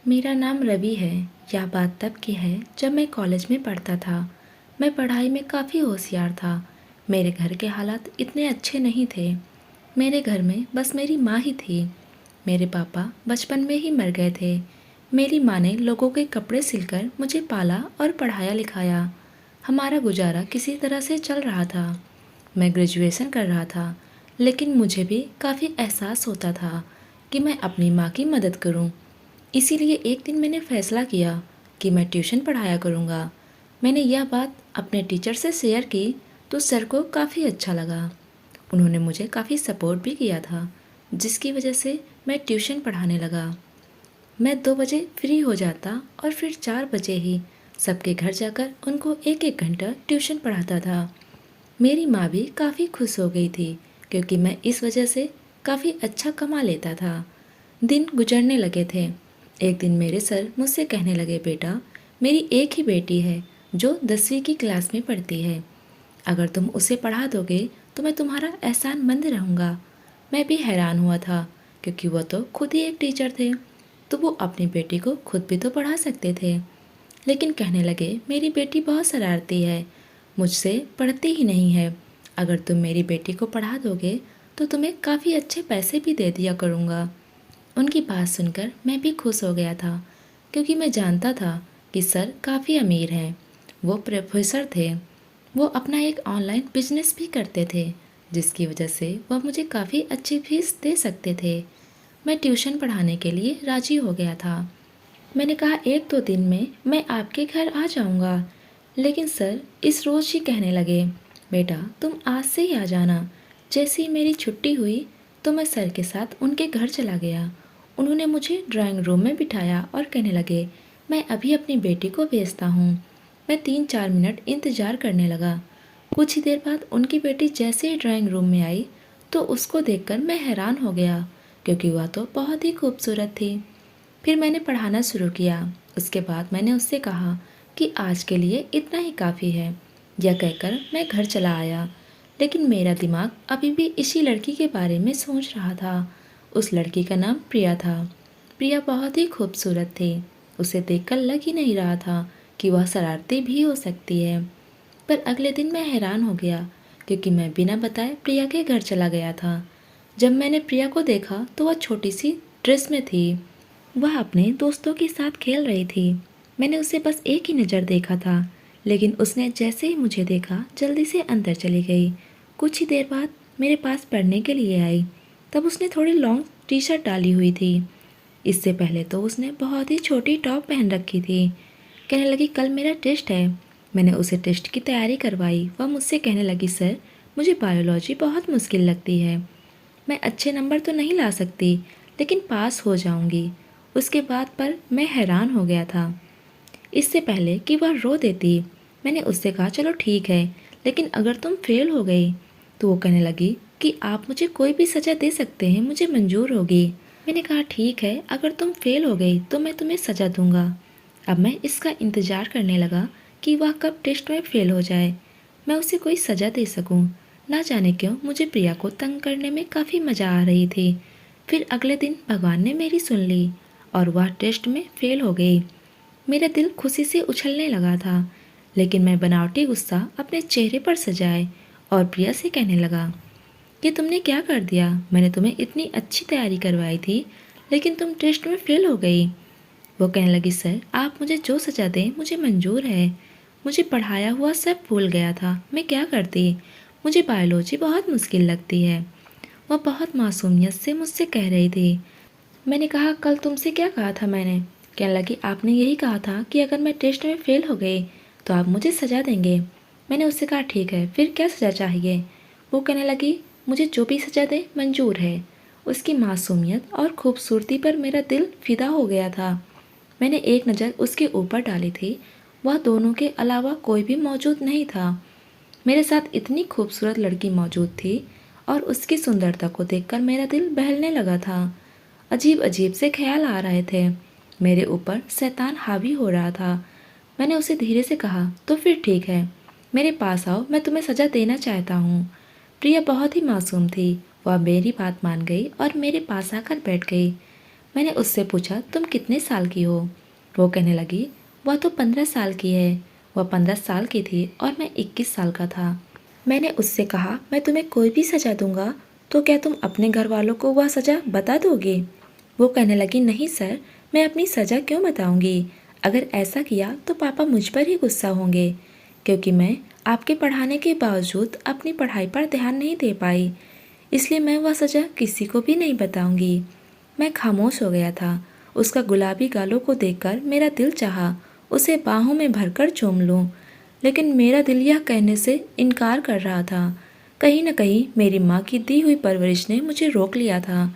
मेरा नाम रवि है। यह बात तब की है जब मैं कॉलेज में पढ़ता था। मैं पढ़ाई में काफ़ी होशियार था। मेरे घर के हालात इतने अच्छे नहीं थे। मेरे घर में बस मेरी माँ ही थी। मेरे पापा बचपन में ही मर गए थे। मेरी माँ ने लोगों के कपड़े सिलकर मुझे पाला और पढ़ाया लिखाया। हमारा गुजारा किसी तरह से चल रहा था। मैं ग्रेजुएशन कर रहा था, लेकिन मुझे भी काफ़ी एहसास होता था कि मैं अपनी माँ की मदद करूं। इसीलिए एक दिन मैंने फैसला किया कि मैं ट्यूशन पढ़ाया करूँगा। मैंने यह बात अपने टीचर से शेयर की तो सर को काफ़ी अच्छा लगा। उन्होंने मुझे काफ़ी सपोर्ट भी किया था, जिसकी वजह से मैं ट्यूशन पढ़ाने लगा। मैं 2 बजे फ्री हो जाता और फिर 4 बजे ही सबके घर जाकर उनको एक एक घंटा ट्यूशन पढ़ाता था। मेरी माँ भी काफ़ी खुश हो गई थी, क्योंकि मैं इस वजह से काफ़ी अच्छा कमा लेता था। दिन गुजरने लगे थे। एक दिन मेरे सर मुझसे कहने लगे, बेटा, मेरी एक ही बेटी है जो 10वीं की क्लास में पढ़ती है। अगर तुम उसे पढ़ा दोगे तो मैं तुम्हारा एहसानमंद रहूँगा। मैं भी हैरान हुआ था, क्योंकि वह तो खुद ही एक टीचर थे, तो वो अपनी बेटी को खुद भी तो पढ़ा सकते थे। लेकिन कहने लगे, मेरी बेटी बहुत शरारती है, मुझसे पढ़ती ही नहीं है। अगर तुम मेरी बेटी को पढ़ा दोगे तो तुम्हें काफ़ी अच्छे पैसे भी दे दिया करूँगा। उनकी बात सुनकर मैं भी खुश हो गया था, क्योंकि मैं जानता था कि सर काफ़ी अमीर हैं। वो प्रोफेसर थे। वो अपना एक ऑनलाइन बिजनेस भी करते थे, जिसकी वजह से वह मुझे काफ़ी अच्छी फीस दे सकते थे। मैं ट्यूशन पढ़ाने के लिए राजी हो गया था। मैंने कहा, 1-2 दिन में मैं आपके घर आ जाऊंगा। लेकिन सर इस रोज़ ही कहने लगे, बेटा, तुम आज से ही आ जाना। जैसे ही मेरी छुट्टी हुई तो मैं सर के साथ उनके घर चला गया। उन्होंने मुझे ड्राइंग रूम में बिठाया और कहने लगे, मैं अभी अपनी बेटी को भेजता हूँ। मैं 3-4 मिनट इंतज़ार करने लगा। कुछ ही देर बाद उनकी बेटी जैसे ही ड्राइंग रूम में आई तो उसको देखकर मैं हैरान हो गया, क्योंकि वह तो बहुत ही खूबसूरत थी। फिर मैंने पढ़ाना शुरू किया। उसके बाद मैंने उससे कहा कि आज के लिए इतना ही काफ़ी है। यह कहकर मैं घर चला आया। लेकिन मेरा दिमाग अभी भी इसी लड़की के बारे में सोच रहा था। उस लड़की का नाम प्रिया था। प्रिया बहुत ही खूबसूरत थी। उसे देखकर लग ही नहीं रहा था कि वह शरारती भी हो सकती है। पर अगले दिन मैं हैरान हो गया, क्योंकि मैं बिना बताए प्रिया के घर चला गया था। जब मैंने प्रिया को देखा तो वह छोटी सी ड्रेस में थी। वह अपने दोस्तों के साथ खेल रही थी। मैंने उसे बस एक ही नज़र देखा था, लेकिन उसने जैसे ही मुझे देखा जल्दी से अंदर चली गई। कुछ ही देर बाद मेरे पास पढ़ने के लिए आई। तब उसने थोड़ी लॉन्ग टी शर्ट डाली हुई थी। इससे पहले तो उसने बहुत ही छोटी टॉप पहन रखी थी। कहने लगी, कल मेरा टेस्ट है। मैंने उसे टेस्ट की तैयारी करवाई। वह मुझसे कहने लगी, सर, मुझे बायोलॉजी बहुत मुश्किल लगती है। मैं अच्छे नंबर तो नहीं ला सकती, लेकिन पास हो जाऊंगी। उसके बाद पर मैं हैरान हो गया था। इससे पहले कि वह रो देती, मैंने उससे कहा, चलो ठीक है, लेकिन अगर तुम फेल हो गई तो वो कहने लगी कि आप मुझे कोई भी सज़ा दे सकते हैं, मुझे मंजूर होगी। मैंने कहा, ठीक है, अगर तुम फेल हो गई तो मैं तुम्हें सज़ा दूंगा। अब मैं इसका इंतज़ार करने लगा कि वह कब टेस्ट में फेल हो जाए, मैं उसे कोई सज़ा दे सकूं। ना जाने क्यों मुझे प्रिया को तंग करने में काफ़ी मज़ा आ रही थी। फिर अगले दिन भगवान ने मेरी सुन ली और वह टेस्ट में फेल हो गई। मेरा दिल खुशी से उछलने लगा था, लेकिन मैं बनावटी गुस्सा अपने चेहरे पर सजाए और प्रिया से कहने लगा कि तुमने क्या कर दिया? मैंने तुम्हें इतनी अच्छी तैयारी करवाई थी, लेकिन तुम टेस्ट में फेल हो गई। वो कहने लगी, सर, आप मुझे जो सज़ा दें मुझे मंजूर है। मुझे पढ़ाया हुआ सब भूल गया था, मैं क्या करती? मुझे बायोलॉजी बहुत मुश्किल लगती है। वह बहुत मासूमियत से मुझसे कह रही थी। मैंने कहा, कल तुमसे क्या कहा था मैंने? कहने लगी, आपने यही कहा था कि अगर मैं टेस्ट में फेल हो गई तो आप मुझे सज़ा देंगे। मैंने उससे कहा, ठीक है, फिर क्या सज़ा चाहिए? वो कहने लगी, मुझे जो भी सज़ा दे मंजूर है। उसकी मासूमियत और खूबसूरती पर मेरा दिल फिदा हो गया था। मैंने एक नज़र उसके ऊपर डाली थी। वह दोनों के अलावा कोई भी मौजूद नहीं था। मेरे साथ इतनी खूबसूरत लड़की मौजूद थी और उसकी सुंदरता को देखकर मेरा दिल बहलने लगा था। अजीब अजीब से ख्याल आ रहे थे। मेरे ऊपर शैतान हावी हो रहा था। मैंने उसे धीरे से कहा, तो फिर ठीक है, मेरे पास आओ, मैं तुम्हें सज़ा देना चाहता हूँ। प्रिया बहुत ही मासूम थी। वह मेरी बात मान गई और मेरे पास आकर बैठ गई। मैंने उससे पूछा, तुम कितने साल की हो? वो कहने लगी, वह तो 15 साल की है। वह 15 साल की थी और मैं 21 साल का था। मैंने उससे कहा, मैं तुम्हें कोई भी सज़ा दूंगा तो क्या तुम अपने घर वालों को वह सज़ा बता दोगे? वो कहने लगी, नहीं सर, मैं अपनी सज़ा क्यों बताऊंगी? अगर ऐसा किया तो पापा मुझ पर ही गुस्सा होंगे, क्योंकि मैं आपके पढ़ाने के बावजूद अपनी पढ़ाई पर ध्यान नहीं दे पाई। इसलिए मैं वह सज़ा किसी को भी नहीं बताऊंगी। मैं खामोश हो गया था। उसका गुलाबी गालों को देखकर मेरा दिल चाहा उसे बाहों में भरकर चूम लूं, लेकिन मेरा दिल यह कहने से इनकार कर रहा था। कहीं न कहीं मेरी माँ की दी हुई परवरिश ने मुझे रोक लिया था।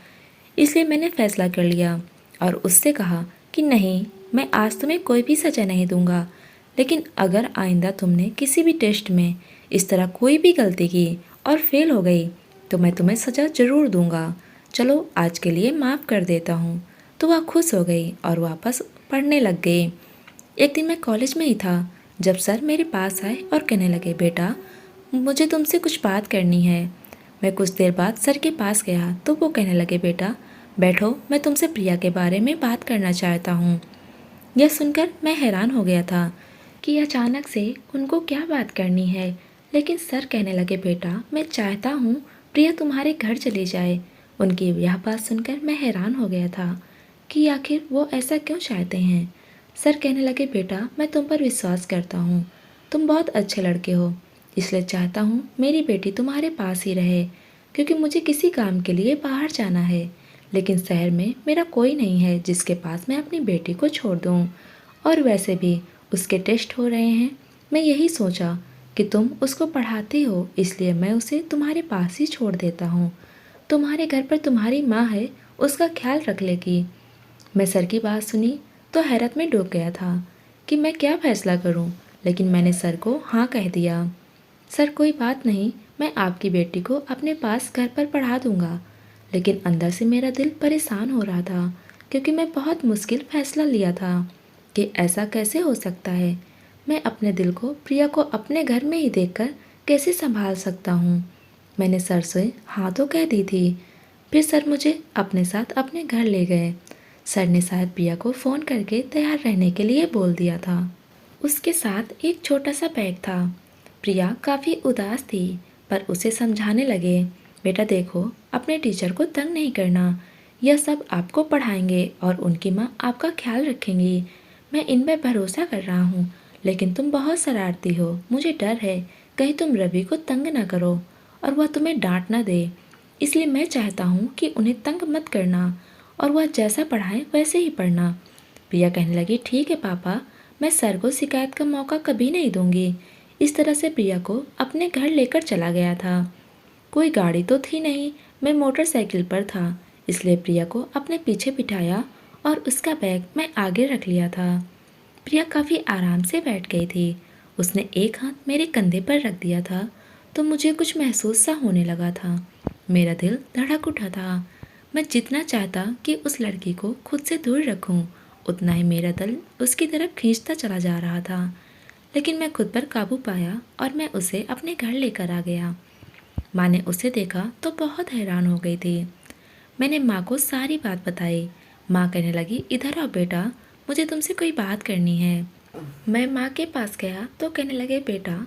इसलिए मैंने फैसला कर लिया और उससे कहा कि नहीं, मैं आज तुम्हें कोई भी सज़ा नहीं दूंगा, लेकिन अगर आइंदा तुमने किसी भी टेस्ट में इस तरह कोई भी गलती की और फेल हो गई तो मैं तुम्हें सज़ा ज़रूर दूंगा। चलो आज के लिए माफ़ कर देता हूँ। तो वह खुश हो गई और वापस पढ़ने लग गई। एक दिन मैं कॉलेज में ही था जब सर मेरे पास आए और कहने लगे, बेटा मुझे तुमसे कुछ बात करनी है। मैं कुछ देर बाद सर के पास गया तो वो कहने लगे, बेटा बैठो, मैं तुमसे प्रिया के बारे में बात करना चाहता हूँ। यह सुनकर मैं हैरान हो गया था कि अचानक से उनको क्या बात करनी है, लेकिन सर कहने लगे, बेटा मैं चाहता हूँ प्रिया तुम्हारे घर चली जाए। उनकी यह बात सुनकर मैं हैरान हो गया था कि आखिर वो ऐसा क्यों चाहते हैं। सर कहने लगे, बेटा मैं तुम पर विश्वास करता हूँ, तुम बहुत अच्छे लड़के हो, इसलिए चाहता हूँ मेरी बेटी तुम्हारे पास ही रहे, क्योंकि मुझे किसी काम के लिए बाहर जाना है, लेकिन शहर में मेरा कोई नहीं है जिसके पास मैं अपनी बेटी को छोड़ दूँ। और वैसे भी उसके टेस्ट हो रहे हैं। मैं यही सोचा कि तुम उसको पढ़ाती हो, इसलिए मैं उसे तुम्हारे पास ही छोड़ देता हूँ। तुम्हारे घर पर तुम्हारी माँ है, उसका ख्याल रख लेगी। मैं सर की बात सुनी तो हैरत में डूब गया था कि मैं क्या फैसला करूं, लेकिन मैंने सर को हाँ कह दिया। सर कोई बात नहीं, मैं आपकी बेटी को अपने पास घर पर पढ़ा दूंगा। लेकिन अंदर से मेरा दिल परेशान हो रहा था, क्योंकि मैं बहुत मुश्किल फैसला लिया था कि ऐसा कैसे हो सकता है। मैं अपने दिल को प्रिया को अपने घर में ही देखकर कैसे संभाल सकता हूँ। मैंने सर से हाँ तो कह दी थी। फिर सर मुझे अपने साथ अपने घर ले गए। सर ने शायद प्रिया को फ़ोन करके तैयार रहने के लिए बोल दिया था। उसके साथ एक छोटा सा बैग था। प्रिया काफ़ी उदास थी, पर उसे समझाने लगे, बेटा देखो, अपने टीचर को तंग नहीं करना, यह सब आपको पढ़ाएंगे और उनकी माँ आपका ख्याल रखेंगी। मैं इन पर भरोसा कर रहा हूँ, लेकिन तुम बहुत शरारती हो, मुझे डर है कहीं तुम रवि को तंग ना करो और वह तुम्हें डांट ना दे। इसलिए मैं चाहता हूँ कि उन्हें तंग मत करना और वह जैसा पढ़ाएं वैसे ही पढ़ना। प्रिया कहने लगी, ठीक है पापा, मैं सर को शिकायत का मौका कभी नहीं दूंगी। इस तरह से प्रिया को अपने घर लेकर चला गया था। कोई गाड़ी तो थी नहीं, मैं मोटरसाइकिल पर था, इसलिए प्रिया को अपने पीछे बिठाया और उसका बैग मैं आगे रख लिया था। प्रिया काफ़ी आराम से बैठ गई थी। उसने एक हाथ मेरे कंधे पर रख दिया था तो मुझे कुछ महसूस सा होने लगा था। मेरा दिल धड़क उठा था। मैं जितना चाहता कि उस लड़की को खुद से दूर रखूं, उतना ही मेरा दिल उसकी तरफ खींचता चला जा रहा था। लेकिन मैं खुद पर काबू पाया और मैं उसे अपने घर लेकर आ गया। माँ ने उसे देखा तो बहुत हैरान हो गई थी। मैंने माँ को सारी बात बताई। माँ कहने लगी, इधर आओ बेटा, मुझे तुमसे कोई बात करनी है। मैं माँ के पास गया तो कहने लगे, बेटा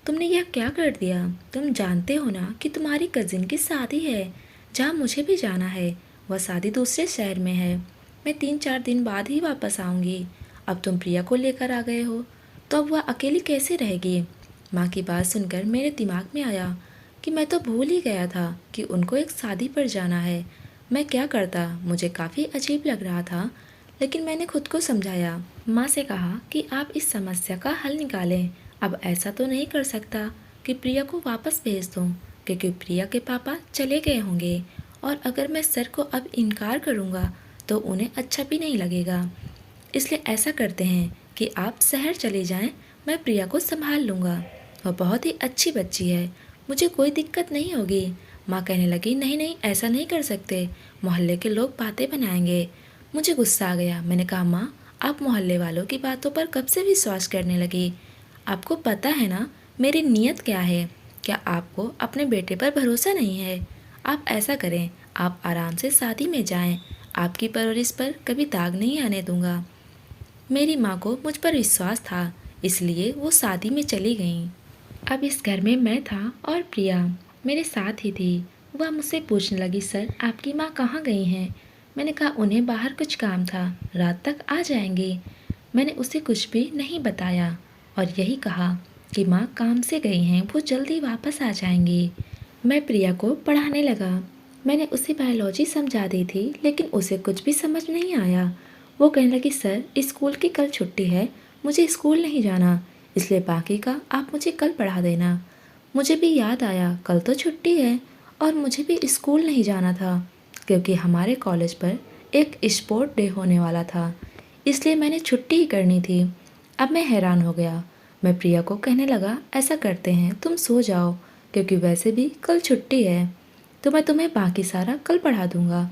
तुमने यह क्या कर दिया? तुम जानते हो ना कि तुम्हारी कजिन की शादी है, जहाँ मुझे भी जाना है। वह शादी दूसरे शहर में है। मैं 3-4 दिन बाद ही वापस आऊँगी। अब तुम प्रिया को लेकर आ गए हो तो अब वह अकेली कैसे रहेगी? माँ की बात सुनकर मेरे दिमाग में आया कि मैं तो भूल ही गया था कि उनको एक शादी पर जाना है। मैं क्या करता? मुझे काफ़ी अजीब लग रहा था, लेकिन मैंने खुद को समझाया। माँ से कहा कि आप इस समस्या का हल निकालें। अब ऐसा तो नहीं कर सकता कि प्रिया को वापस भेज दूँ, क्योंकि प्रिया के पापा चले गए होंगे और अगर मैं सर को अब इनकार करूँगा तो उन्हें अच्छा भी नहीं लगेगा। इसलिए ऐसा करते हैं कि आप शहर चले जाएं, मैं प्रिया को संभाल लूँगा। वह बहुत ही अच्छी बच्ची है, मुझे कोई दिक्कत नहीं होगी। माँ कहने लगी, नहीं नहीं, ऐसा नहीं कर सकते, मोहल्ले के लोग बातें बनाएंगे। मुझे गुस्सा आ गया। मैंने कहा, माँ आप मोहल्ले वालों की बातों पर कब से विश्वास करने लगी? आपको पता है ना मेरी नीयत क्या है? क्या आपको अपने बेटे पर भरोसा नहीं है? आप ऐसा करें, आप आराम से शादी में जाएं, आपकी परवरिश पर कभी दाग नहीं आने दूंगा। मेरी माँ को मुझ पर विश्वास था, इसलिए वो शादी में चली गईं। अब इस घर में मैं था और प्रिया मेरे साथ ही थी। वह मुझसे पूछने लगी, सर आपकी माँ कहाँ गई हैं? मैंने कहा उन्हें बाहर कुछ काम था, रात तक आ जाएंगे। मैंने उसे कुछ भी नहीं बताया और यही कहा कि माँ काम से गई हैं, वो जल्दी वापस आ जाएंगी। मैं प्रिया को पढ़ाने लगा। मैंने उसे बायोलॉजी समझा दी थी, लेकिन उसे कुछ भी समझ नहीं आया। वो कहने लगी, सर स्कूल की कल छुट्टी है, मुझे स्कूल नहीं जाना, इसलिए बाकी का आप मुझे कल पढ़ा देना। मुझे भी याद आया कल तो छुट्टी है और मुझे भी स्कूल नहीं जाना था, क्योंकि हमारे कॉलेज पर एक स्पोर्ट डे होने वाला था, इसलिए मैंने छुट्टी ही करनी थी। अब मैं हैरान हो गया। मैं प्रिया को कहने लगा, ऐसा करते हैं तुम सो जाओ, क्योंकि वैसे भी कल छुट्टी है, तो मैं तुम्हें बाकी सारा कल पढ़ा दूंगा।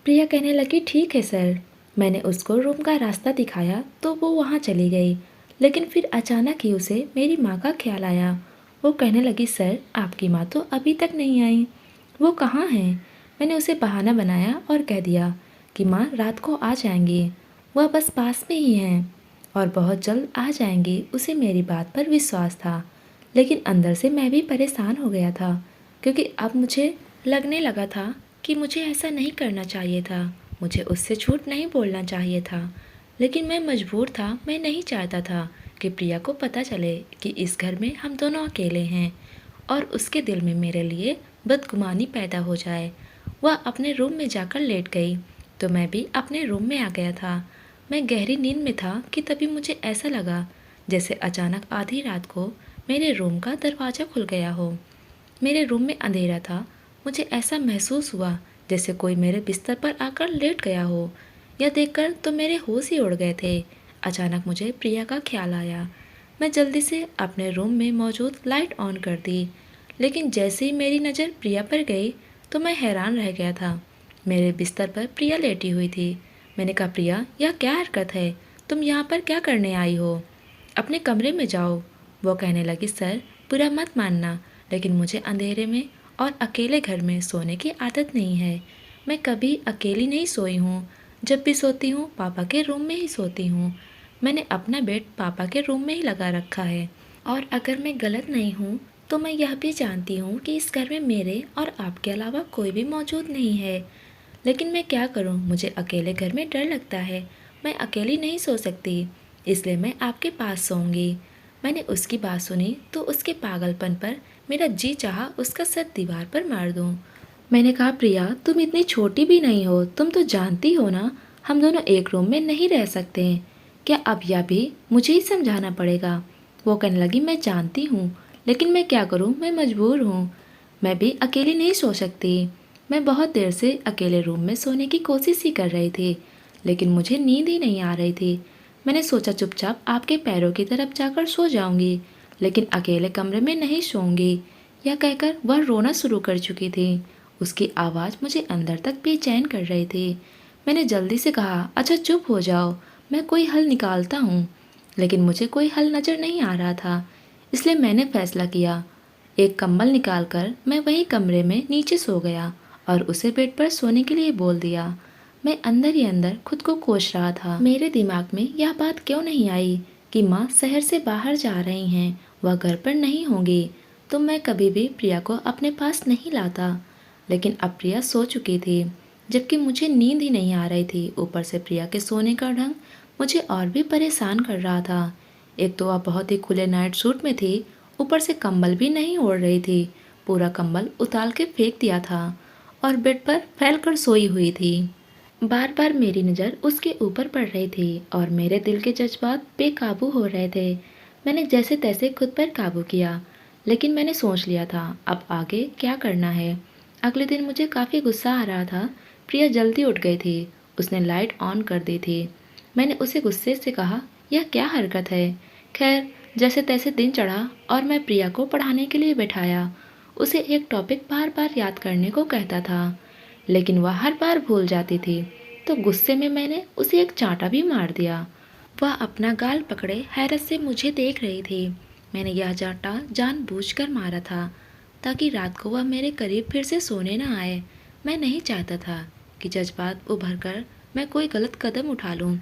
प्रिया कहने लगी, ठीक है सर। मैंने उसको रूम का रास्ता दिखाया तो वो वहाँ चली गई, लेकिन फिर अचानक ही उसे मेरी माँ का ख्याल आया। वो कहने लगी, सर आपकी माँ तो अभी तक नहीं आई, वो कहाँ हैं? मैंने उसे बहाना बनाया और कह दिया कि माँ रात को आ जाएंगी, वह बस पास में ही हैं और बहुत जल्द आ जाएंगी। उसे मेरी बात पर विश्वास था, लेकिन अंदर से मैं भी परेशान हो गया था, क्योंकि अब मुझे लगने लगा था कि मुझे ऐसा नहीं करना चाहिए था, मुझे उससे झूठ नहीं बोलना चाहिए था। लेकिन मैं मजबूर था, मैं नहीं चाहता था कि प्रिया को पता चले कि इस घर में हम दोनों अकेले हैं और उसके दिल में मेरे लिए बदगुमानी पैदा हो जाए। वह अपने रूम में जाकर लेट गई तो मैं भी अपने रूम में आ गया था। मैं गहरी नींद में था कि तभी मुझे ऐसा लगा जैसे अचानक आधी रात को मेरे रूम का दरवाज़ा खुल गया हो। मेरे रूम में अंधेरा था। मुझे ऐसा महसूस हुआ जैसे कोई मेरे बिस्तर पर आकर लेट गया हो। यह देखकर तो मेरे होश ही उड़ गए थे। अचानक मुझे प्रिया का ख्याल आया। मैं जल्दी से अपने रूम में मौजूद लाइट ऑन कर दी, लेकिन जैसे ही मेरी नज़र प्रिया पर गई तो मैं हैरान रह गया था। मेरे बिस्तर पर प्रिया लेटी हुई थी। मैंने कहा, प्रिया यह क्या हरकत है? तुम यहाँ पर क्या करने आई हो? अपने कमरे में जाओ। वो कहने लगी, सर बुरा मत मानना, लेकिन मुझे अंधेरे में और अकेले घर में सोने की आदत नहीं है। मैं कभी अकेली नहीं सोई हूँ। जब भी सोती हूँ पापा के रूम में ही सोती हूँ। मैंने अपना बेड पापा के रूम में ही लगा रखा है, और अगर मैं गलत नहीं हूँ तो मैं यह भी जानती हूँ कि इस घर में मेरे और आपके अलावा कोई भी मौजूद नहीं है। लेकिन मैं क्या करूँ, मुझे अकेले घर में डर लगता है। मैं अकेली नहीं सो सकती, इसलिए मैं आपके पास सोऊंगी। मैंने उसकी बात सुनी तो उसके पागलपन पर मेरा जी चाहा उसका सर दीवार पर मार दूँ। मैंने कहा, प्रिया तुम इतनी छोटी भी नहीं हो, तुम तो जानती हो ना हम दोनों एक रूम में नहीं रह सकते। क्या अब यह भी मुझे ही समझाना पड़ेगा? वो कहने लगी, मैं जानती हूँ, लेकिन मैं क्या करूँ, मैं मजबूर हूँ। मैं भी अकेली नहीं सो सकती। मैं बहुत देर से अकेले रूम में सोने की कोशिश ही कर रही थी, लेकिन मुझे नींद ही नहीं आ रही थी। मैंने सोचा चुपचाप आपके पैरों की तरफ जाकर सो जाऊंगी, लेकिन अकेले कमरे में नहीं सोऊंगी। यह कहकर वह रोना शुरू कर चुकी थी। उसकी आवाज़ मुझे अंदर तक बेचैन कर रही थी। मैंने जल्दी से कहा, अच्छा चुप हो जाओ, मैं कोई हल निकालता हूँ। लेकिन मुझे कोई हल नज़र नहीं आ रहा था, इसलिए मैंने फैसला किया। एक कंबल निकालकर मैं वही कमरे में नीचे सो गया और उसे बेड पर सोने के लिए बोल दिया। मैं अंदर ही अंदर खुद को कोस रहा था। मेरे दिमाग में यह बात क्यों नहीं आई कि माँ शहर से बाहर जा रही हैं, वह घर पर नहीं होंगी, तो मैं कभी भी प्रिया को अपने पास नहीं लाता। लेकिन अब प्रिया सो चुकी थी, जबकि मुझे नींद ही नहीं आ रही थी। ऊपर से प्रिया के सोने का ढंग मुझे और भी परेशान कर रहा था। एक तो वह बहुत ही खुले नाइट सूट में थी, ऊपर से कंबल भी नहीं ओढ़ रही थी। पूरा कंबल उतार के फेंक दिया था और बेड पर फैलकर सोई हुई थी। बार बार मेरी नज़र उसके ऊपर पड़ रही थी और मेरे दिल के जज्बात बेकाबू हो रहे थे। मैंने जैसे तैसे खुद पर काबू किया, लेकिन मैंने सोच लिया था अब आगे क्या करना है। अगले दिन मुझे काफ़ी गुस्सा आ रहा था। प्रिया जल्दी उठ गई थी, उसने लाइट ऑन कर दी थी। मैंने उसे गुस्से से कहा, यह क्या हरकत है? खैर जैसे तैसे दिन चढ़ा और मैं प्रिया को पढ़ाने के लिए बैठाया। उसे एक टॉपिक बार बार याद करने को कहता था, लेकिन वह हर बार भूल जाती थी। तो गुस्से में मैंने उसे एक चांटा भी मार दिया। वह अपना गाल पकड़े हैरत से मुझे देख रही थी। मैंने यह चांटा जानबूझकर मारा था ताकि रात को वह मेरे करीब फिर से सोने न आए। मैं नहीं चाहता था कि जज्बात उभर कर मैं कोई गलत कदम उठा लूं।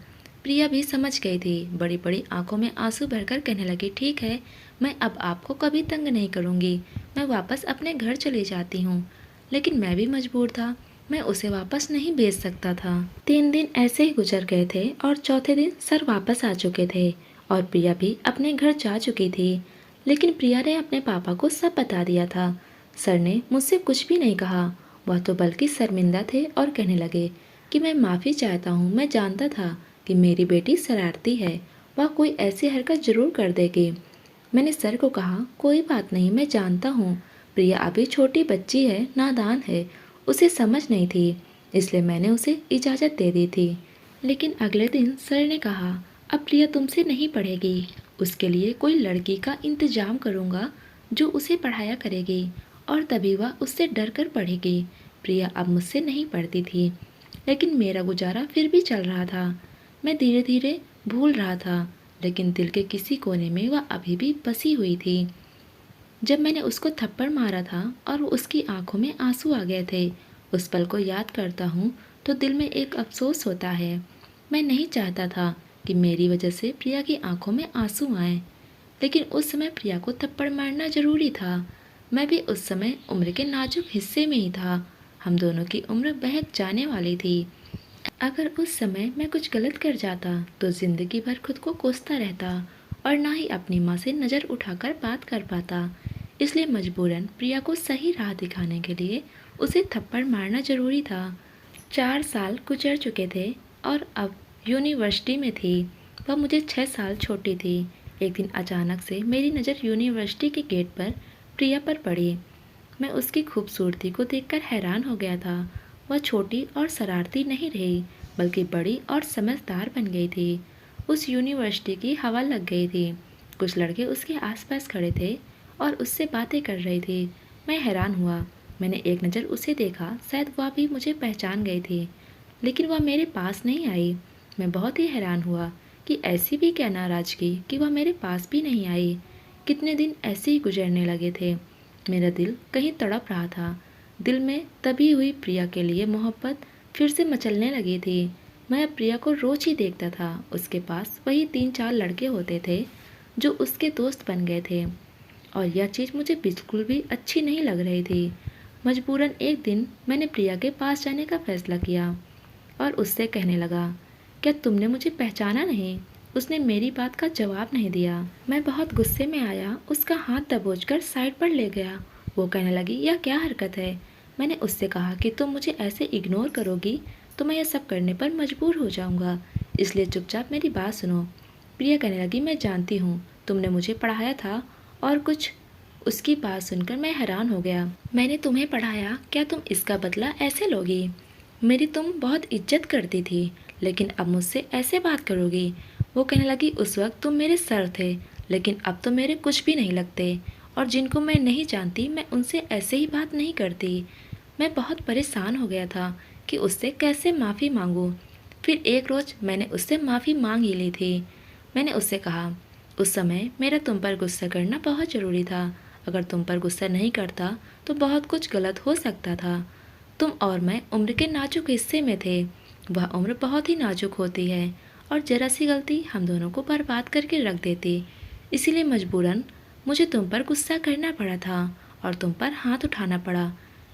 प्रिया भी समझ गई थी। बड़ी बड़ी आंखों में आंसू भरकर कहने लगी, ठीक है, मैं अब आपको कभी तंग नहीं करूंगी, मैं वापस अपने घर चली जाती हूँ। लेकिन मैं भी मजबूर था, मैं उसे वापस नहीं भेज सकता था। 3 दिन ऐसे ही गुजर गए थे और चौथे दिन सर वापस आ चुके थे और प्रिया भी अपने घर जा चुकी थी। लेकिन प्रिया ने अपने पापा को सब बता दिया था। सर ने मुझसे कुछ भी नहीं कहा, वह तो बल्कि शर्मिंदा थे और कहने लगे कि मैं माफ़ी चाहता हूँ, मैं जानता था कि मेरी बेटी शरारती है, वह कोई ऐसी हरकत जरूर कर देगी। मैंने सर को कहा, कोई बात नहीं, मैं जानता हूँ प्रिया अभी छोटी बच्ची है, नादान है, उसे समझ नहीं थी, इसलिए मैंने उसे इजाज़त दे दी थी। लेकिन अगले दिन सर ने कहा, अब प्रिया तुमसे नहीं पढ़ेगी, उसके लिए कोई लड़की का इंतजाम करूँगा जो उसे पढ़ाया करेगी और तभी वह उससे डर कर पढ़ेगी। प्रिया अब मुझसे नहीं पढ़ती थी, लेकिन मेरा गुजारा फिर भी चल रहा था। मैं धीरे धीरे भूल रहा था, लेकिन दिल के किसी कोने में वह अभी भी बसी हुई थी। जब मैंने उसको थप्पड़ मारा था और उसकी आंखों में आंसू आ गए थे, उस पल को याद करता हूँ तो दिल में एक अफसोस होता है। मैं नहीं चाहता था कि मेरी वजह से प्रिया की आंखों में आंसू आए, लेकिन उस समय प्रिया को थप्पड़ मारना जरूरी था। मैं भी उस समय उम्र के नाजुक हिस्से में ही था, हम दोनों की उम्र बहक जाने वाली थी। अगर उस समय मैं कुछ गलत कर जाता तो जिंदगी भर खुद को कोसता रहता और ना ही अपनी माँ से नज़र उठाकर बात कर पाता। इसलिए मजबूरन प्रिया को सही राह दिखाने के लिए उसे थप्पड़ मारना जरूरी था। 4 साल गुजर चुके थे और अब यूनिवर्सिटी में थी। वह मुझे 6 साल छोटी थी। एक दिन अचानक से मेरी नज़र यूनिवर्सिटी के गेट पर प्रिया पर पड़ी। मैं उसकी खूबसूरती को देखकर हैरान हो गया था। वह छोटी और शरारती नहीं रही, बल्कि बड़ी और समझदार बन गई थी। उस यूनिवर्सिटी की हवा लग गई थी। कुछ लड़के उसके आसपास खड़े थे और उससे बातें कर रही थी। मैं हैरान हुआ। मैंने एक नज़र उसे देखा, शायद वह भी मुझे पहचान गई थी, लेकिन वह मेरे पास नहीं आई। मैं बहुत ही हैरान हुआ कि ऐसी भी क्या नाराज़गी कि वह मेरे पास भी नहीं आई। कितने दिन ऐसे ही गुजरने लगे थे। मेरा दिल कहीं तड़प रहा था। दिल में तभी हुई प्रिया के लिए मोहब्बत फिर से मचलने लगी थी। मैं अब प्रिया को रोज ही देखता था। उसके पास वही 3-4 लड़के होते थे जो उसके दोस्त बन गए थे और यह चीज़ मुझे बिल्कुल भी अच्छी नहीं लग रही थी। मजबूरन एक दिन मैंने प्रिया के पास जाने का फैसला किया और उससे कहने लगा, क्या तुमने मुझे पहचाना नहीं? उसने मेरी बात का जवाब नहीं दिया। मैं बहुत गुस्से में आया, उसका हाथ दबोचकर साइड पर ले गया। वो कहने लगी, यह क्या हरकत है? मैंने उससे कहा कि तुम मुझे ऐसे इग्नोर करोगी तो मैं यह सब करने पर मजबूर हो जाऊंगा, इसलिए चुपचाप मेरी बात सुनो। प्रिया कहने लगी, मैं जानती हूँ तुमने मुझे पढ़ाया था और कुछ। उसकी बात सुनकर मैं हैरान हो गया। मैंने तुम्हें पढ़ाया, क्या तुम इसका बदला ऐसे लोगी? मेरी तुम बहुत इज्जत करती थी, लेकिन अब मुझसे ऐसे बात करोगी? वो कहने लगी, उस वक्त तुम मेरे सर थे, लेकिन अब तो मेरे कुछ भी नहीं लगते और जिनको मैं नहीं जानती मैं उनसे ऐसे ही बात नहीं करती। मैं बहुत परेशान हो गया था कि उससे कैसे माफ़ी मांगूं। फिर एक रोज़ मैंने उससे माफ़ी मांग ही ली थी। मैंने उससे कहा, उस समय मेरा तुम पर गुस्सा करना बहुत ज़रूरी था। अगर तुम पर गुस्सा नहीं करता तो बहुत कुछ गलत हो सकता था। तुम और मैं उम्र के नाजुक हिस्से में थे। वह उम्र बहुत ही नाजुक होती है और ज़रा सी गलती हम दोनों को बर्बाद करके रख देती। इसीलिए मजबूरन मुझे तुम पर गुस्सा करना पड़ा था और तुम पर हाथ उठाना पड़ा,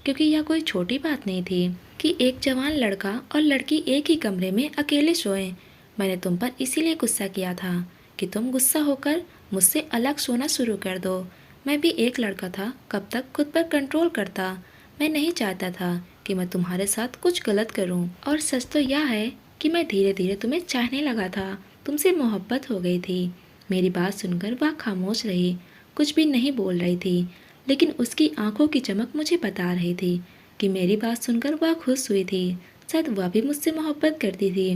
क्योंकि यह कोई छोटी बात नहीं थी कि एक जवान लड़का और लड़की एक ही कमरे में अकेले सोएं। मैंने तुम पर इसीलिए गुस्सा किया था कि तुम गुस्सा होकर मुझसे अलग सोना शुरू कर दो। मैं भी एक लड़का था, कब तक खुद पर कंट्रोल करता। मैं नहीं चाहता था कि मैं तुम्हारे साथ कुछ गलत करूं। और सच तो यह है कि मैं धीरे धीरे तुम्हें चाहने लगा था, तुमसे मोहब्बत हो गई थी। मेरी बात सुनकर वह खामोश रही, कुछ भी नहीं बोल रही थी, लेकिन उसकी आंखों की चमक मुझे बता रही थी कि मेरी बात सुनकर वह खुश हुई थी। शायद वह भी मुझसे मोहब्बत करती थी।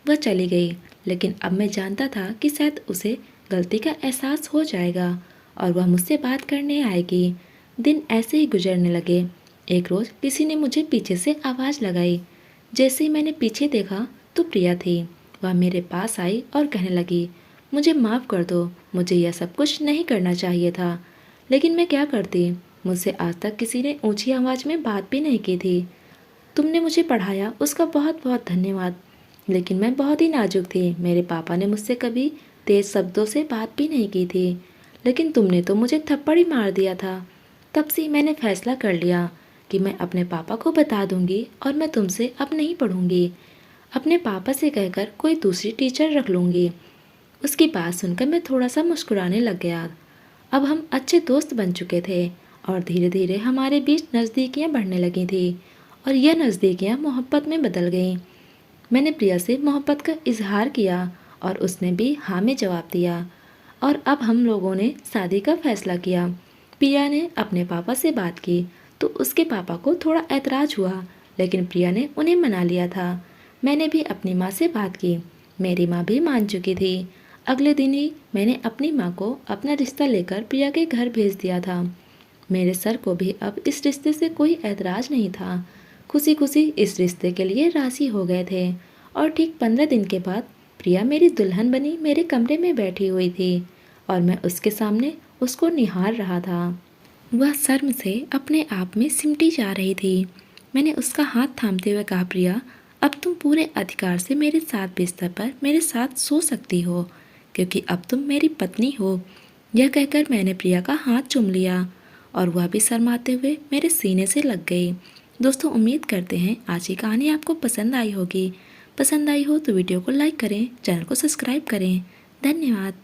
वह चली गई, लेकिन अब मैं जानता था कि शायद उसे गलती का एहसास हो जाएगा और वह मुझसे बात करने आएगी। दिन ऐसे ही गुजरने लगे। एक रोज़ किसी ने मुझे पीछे से आवाज़ लगाई। जैसे ही मैंने पीछे देखा तो प्रिया थी। वह मेरे पास आई और कहने लगी, मुझे माफ़ कर दो, मुझे यह सब कुछ नहीं करना चाहिए था, लेकिन मैं क्या करती? मुझसे आज तक किसी ने ऊंची आवाज़ में बात भी नहीं की थी। तुमने मुझे पढ़ाया उसका बहुत बहुत धन्यवाद, लेकिन मैं बहुत ही नाजुक थी। मेरे पापा ने मुझसे कभी तेज शब्दों से बात भी नहीं की थी, लेकिन तुमने तो मुझे थप्पड़ ही मार दिया था। तब से मैंने फैसला कर लिया कि मैं अपने पापा को बता दूंगी और मैं तुमसे अब नहीं पढ़ूंगी। अपने पापा से कहकर कोई दूसरी टीचर रख लूंगी। उसकी बात सुनकर मैं थोड़ा सा मुस्कुराने लग गया। अब हम अच्छे दोस्त बन चुके थे और धीरे धीरे हमारे बीच नज़दीकियाँ बढ़ने लगी थी और यह नज़दीकियाँ मोहब्बत में बदल गईं। मैंने प्रिया से मोहब्बत का इजहार किया और उसने भी हाँ में जवाब दिया और अब हम लोगों ने शादी का फैसला किया। प्रिया ने अपने पापा से बात की तो उसके पापा को थोड़ा ऐतराज़ हुआ, लेकिन प्रिया ने उन्हें मना लिया था। मैंने भी अपनी माँ से बात की, मेरी माँ भी मान चुकी थी। अगले दिन ही मैंने अपनी माँ को अपना रिश्ता लेकर प्रिया के घर भेज दिया था। मेरे सर को भी अब इस रिश्ते से कोई ऐतराज़ नहीं था। खुशी खुशी इस रिश्ते के लिए राज़ी हो गए थे और ठीक 15 दिन के बाद प्रिया मेरी दुल्हन बनी मेरे कमरे में बैठी हुई थी और मैं उसके सामने उसको निहार रहा था। वह शर्म से अपने आप में सिमटी जा रही थी। मैंने उसका हाथ थामते हुए कहा, प्रिया, अब तुम पूरे अधिकार से मेरे साथ बिस्तर पर मेरे साथ सो सकती हो, क्योंकि अब तुम मेरी पत्नी हो। यह कहकर मैंने प्रिया का हाथ चूम लिया और वह भी शर्माते हुए मेरे सीने से लग गई। दोस्तों, उम्मीद करते हैं आज की कहानी आपको पसंद आई होगी। पसंद आई हो तो वीडियो को लाइक करें, चैनल को सब्सक्राइब करें। धन्यवाद।